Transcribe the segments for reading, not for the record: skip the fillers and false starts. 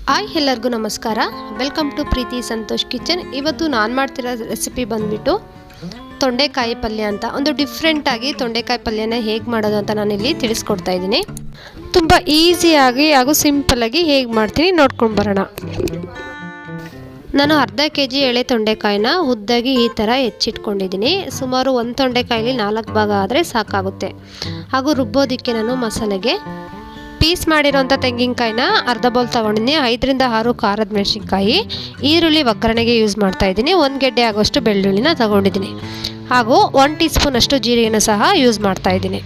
Hi ಎಲ್ಲರಿಗೂ ನಮಸ್ಕಾರ. Welcome to Preethi Santosh kitchen. ಇವತ್ತು ನಾನು ಮಾಡ್ತಿರೋ ರೆಸಿಪಿ ಬಂದ್ಬಿಟ್ಟು ತೊಂಡೆಕಾಯಿ ಪಲ್ಯ ಅಂತ. ಒಂದು ಡಿಫ್ರೆಂಟಾಗಿ ತೊಂಡೆಕಾಯಿ ಪಲ್ಯನ ಹೇಗೆ ಮಾಡೋದು ಅಂತ ನಾನಿಲ್ಲಿ ತಿಳಿಸ್ಕೊಡ್ತಾ ಇದ್ದೀನಿ. ತುಂಬ ಈಸಿಯಾಗಿ ಹಾಗೂ ಸಿಂಪಲ್ಲಾಗಿ ಹೇಗೆ ಮಾಡ್ತೀನಿ ನೋಡ್ಕೊಂಡು ಬರೋಣ. ನಾನು ಅರ್ಧ kg ಎಳೆ ತೊಂಡೆಕಾಯಿನ ಉದ್ದಾಗಿ ಈ ಥರ ಹೆಚ್ಚಿಟ್ಕೊಂಡಿದ್ದೀನಿ. ಸುಮಾರು ಒಂದು ತೊಂಡೆಕಾಯಲ್ಲಿ 4 ಭಾಗ ಆದರೆ ಸಾಕಾಗುತ್ತೆ. ಹಾಗೂ ರುಬ್ಬೋದಕ್ಕೆ ನಾನು ಮಸಾಲೆಗೆ ಪೀಸ್ ಮಾಡಿರೋಂಥ ತೆಂಗಿನಕಾಯಿನ ಅರ್ಧ ಬೌಲ್ ತೊಗೊಂಡಿದ್ದೀನಿ. 5 ರಿಂದ 6 ಖಾರದ ಮೆಣಸಿನ್ಕಾಯಿ, ಈರುಳ್ಳಿ ಒಗ್ಗರಣೆಗೆ ಯೂಸ್ ಮಾಡ್ತಾಯಿದ್ದೀನಿ. 1 ಗೆಡ್ಡೆ ಆಗೋಷ್ಟು ಬೆಳ್ಳುಳ್ಳಿನ ತೊಗೊಂಡಿದ್ದೀನಿ. ಹಾಗೂ 1 ಟೀ ಸ್ಪೂನಷ್ಟು ಜೀರಿಗೆನ ಸಹ ಯೂಸ್ ಮಾಡ್ತಾಯಿದ್ದೀನಿ.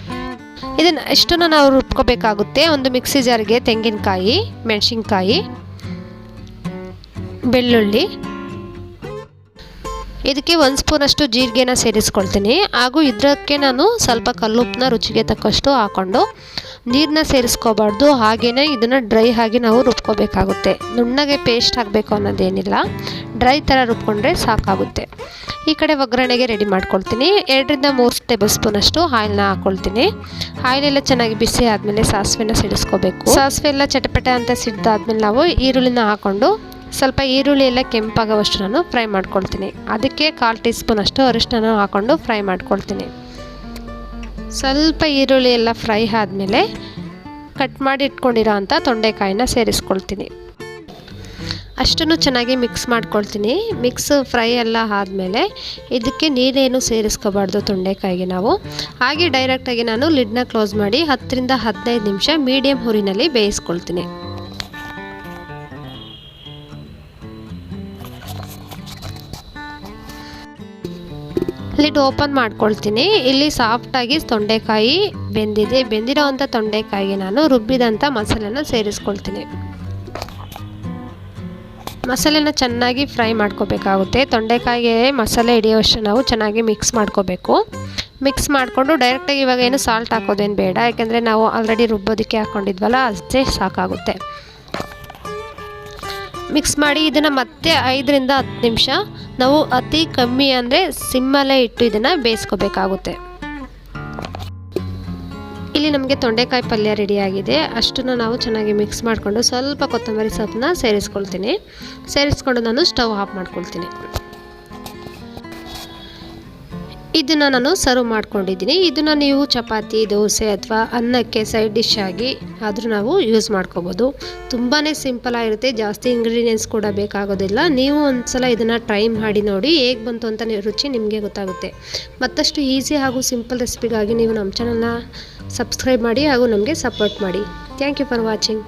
ಇದನ್ನು ಎಷ್ಟನ್ನು ನಾವು ರುಬ್ಕೋಬೇಕಾಗುತ್ತೆ. ಒಂದು ಮಿಕ್ಸಿ ಜಾರ್ಗೆ ತೆಂಗಿನಕಾಯಿ, ಮೆಣಸಿನ್ಕಾಯಿ, ಬೆಳ್ಳುಳ್ಳಿ, ಇದಕ್ಕೆ 1 ಸ್ಪೂನಷ್ಟು ಜೀರಿಗೆನ ಸೇರಿಸ್ಕೊಳ್ತೀನಿ. ಹಾಗೂ ಇದಕ್ಕೆ ನಾನು ಸ್ವಲ್ಪ ಕಲ್ಲುಪ್ಪನ್ನ ರುಚಿಗೆ ತಕ್ಕಷ್ಟು ಹಾಕ್ಕೊಂಡು ನೀರನ್ನ ಸೇರಿಸ್ಕೋಬಾರ್ದು. ಹಾಗೆಯೇ ಇದನ್ನು ಡ್ರೈ ಆಗಿ ನಾವು ರುಬ್ಕೋಬೇಕಾಗುತ್ತೆ. ನುಣ್ಣಗೆ ಪೇಸ್ಟ್ ಆಗಬೇಕು ಅನ್ನೋದೇನಿಲ್ಲ, ಡ್ರೈ ಥರ ರುಬ್ಕೊಂಡ್ರೆ ಸಾಕಾಗುತ್ತೆ. ಈ ಕಡೆ ಒಗ್ಗರಣೆಗೆ ರೆಡಿ ಮಾಡ್ಕೊಳ್ತೀನಿ. 2 ರಿಂದ 3 ಟೇಬಲ್ ಸ್ಪೂನಷ್ಟು ಆಯಿಲ್ನ ಹಾಕ್ಕೊಳ್ತೀನಿ. ಆಯಿಲೆಲ್ಲ ಚೆನ್ನಾಗಿ ಬಿಸಿ ಆದಮೇಲೆ ಸಾಸಿವೆನ ಸಿಡಿಸ್ಕೋಬೇಕು. ಸಾಸಿವೆ ಎಲ್ಲ ಚಟಪಟ ಅಂತ ಸಿಡ್ದಾದ್ಮೇಲೆ ನಾವು ಈರುಳ್ಳಿನ ಹಾಕ್ಕೊಂಡು ಸ್ವಲ್ಪ ಈರುಳ್ಳಿ ಎಲ್ಲ ಕೆಂಪಾಗೋವಷ್ಟು ನಾನು ಫ್ರೈ ಮಾಡ್ಕೊಳ್ತೀನಿ. ಅದಕ್ಕೆ 1/4 ಟೀ ಸ್ಪೂನಷ್ಟು ಅರಿಶಿನ ಹಾಕ್ಕೊಂಡು ಫ್ರೈ ಮಾಡ್ಕೊಳ್ತೀನಿ. ಸ್ವಲ್ಪ ಈರುಳ್ಳಿ ಎಲ್ಲ ಫ್ರೈ ಆದಮೇಲೆ ಕಟ್ ಮಾಡಿ ಇಟ್ಕೊಂಡಿರೋ ಅಂಥ ತೊಂಡೆಕಾಯಿನ ಸೇರಿಸ್ಕೊಳ್ತೀನಿ. ಅಷ್ಟನ್ನು ಚೆನ್ನಾಗಿ ಮಿಕ್ಸ್ ಮಾಡ್ಕೊಳ್ತೀನಿ. ಮಿಕ್ಸ್ ಫ್ರೈ ಎಲ್ಲ ಆದಮೇಲೆ ಇದಕ್ಕೆ ನೀರೇನು ಸೇರಿಸ್ಕೋಬಾರ್ದು ತೊಂಡೆಕಾಯಿಗೆ ನಾವು. ಹಾಗೆ ಡೈರೆಕ್ಟಾಗಿ ನಾನು ಲಿಡ್ನ ಕ್ಲೋಸ್ ಮಾಡಿ 10 ರಿಂದ 15 ನಿಮಿಷ ಮೀಡಿಯಮ್ ಹುರಿನಲ್ಲಿ ಬೇಯಿಸ್ಕೊಳ್ತೀನಿ. ಲಿಡ್ ಓಪನ್ ಮಾಡ್ಕೊಳ್ತೀನಿ. ಇಲ್ಲಿ ಸಾಫ್ಟಾಗಿ ತೊಂಡೆಕಾಯಿ ಬೆಂದಿದೆ. ಬೆಂದಿರೋ ಅಂಥ ತೊಂಡೆಕಾಯಿಗೆ ನಾನು ರುಬ್ಬಿದಂಥ ಮಸಾಲೆನ ಸೇರಿಸ್ಕೊಳ್ತೀನಿ. ಮಸಾಲೆನ ಚೆನ್ನಾಗಿ ಫ್ರೈ ಮಾಡ್ಕೋಬೇಕಾಗುತ್ತೆ. ತೊಂಡೆಕಾಯಿಗೆ ಮಸಾಲೆ ಹಿಡಿಯೋಷ್ಟು ನಾವು ಚೆನ್ನಾಗಿ ಮಿಕ್ಸ್ ಮಾಡ್ಕೋಬೇಕು. ಮಿಕ್ಸ್ ಮಾಡಿಕೊಂಡು ಡೈರೆಕ್ಟಾಗಿ ಇವಾಗ ಏನು ಸಾಲ್ಟ್ ಹಾಕೋದೇನು ಬೇಡ, ಯಾಕೆಂದರೆ ನಾವು ಆಲ್ರೆಡಿ ರುಬ್ಬೋದಕ್ಕೆ ಹಾಕ್ಕೊಂಡಿದ್ವಲ್ಲ, ಅಷ್ಟೇ ಸಾಕಾಗುತ್ತೆ. ಮಿಕ್ಸ್ ಮಾಡಿ ಇದನ್ನು ಮತ್ತೆ 5 ರಿಂದ 10 ನಿಮಿಷ ನಾವು ಅತಿ ಕಮ್ಮಿ ಅಂದರೆ ಸಿಮ್ಮಲ್ಲೇ ಇಟ್ಟು ಇದನ್ನು ಬೇಯಿಸ್ಕೋಬೇಕಾಗುತ್ತೆ. ಇಲ್ಲಿ ನಮಗೆ ತೊಂಡೆಕಾಯಿ ಪಲ್ಯ ರೆಡಿಯಾಗಿದೆ. ಅಷ್ಟನ್ನು ನಾವು ಚೆನ್ನಾಗಿ ಮಿಕ್ಸ್ ಮಾಡಿಕೊಂಡು ಸ್ವಲ್ಪ ಕೊತ್ತಂಬರಿ ಸೊಪ್ಪನ್ನ ಸೇರಿಸ್ಕೊಳ್ತೀನಿ. ಸೇರಿಸ್ಕೊಂಡು ನಾನು ಸ್ಟವ್ ಆಫ್ ಮಾಡ್ಕೊಳ್ತೀನಿ. ಇದನ್ನು ನಾನು ಸರ್ವ್ ಮಾಡ್ಕೊಂಡಿದ್ದೀನಿ. ಇದನ್ನು ನೀವು ಚಪಾತಿ, ದೋಸೆ ಅಥವಾ ಅನ್ನಕ್ಕೆ ಸೈಡ್ ಡಿಶ್ ಆಗಿ ಆದರೂ ನಾವು ಯೂಸ್ ಮಾಡ್ಕೋಬೋದು. ತುಂಬಾ ಸಿಂಪಲ್ ಆಗಿರುತ್ತೆ. ಜಾಸ್ತಿ ಇಂಗ್ರೀಡಿಯೆಂಟ್ಸ್ ಕೂಡ ಬೇಕಾಗೋದಿಲ್ಲ. ನೀವು ಒಂದ್ಸಲ ಇದನ್ನು ಟ್ರೈ ಮಾಡಿ ನೋಡಿ, ಹೇಗೆ ಬಂತು ಅಂತ ರುಚಿ ನಿಮಗೆ ಗೊತ್ತಾಗುತ್ತೆ. ಮತ್ತಷ್ಟು ಈಸಿ ಹಾಗೂ ಸಿಂಪಲ್ ರೆಸಿಪಿಗಾಗಿ ನೀವು ನಮ್ಮ ಚಾನಲ್ನ ಸಬ್ಸ್ಕ್ರೈಬ್ ಮಾಡಿ ಹಾಗೂ ನಮಗೆ ಸಪೋರ್ಟ್ ಮಾಡಿ. Thank you for watching.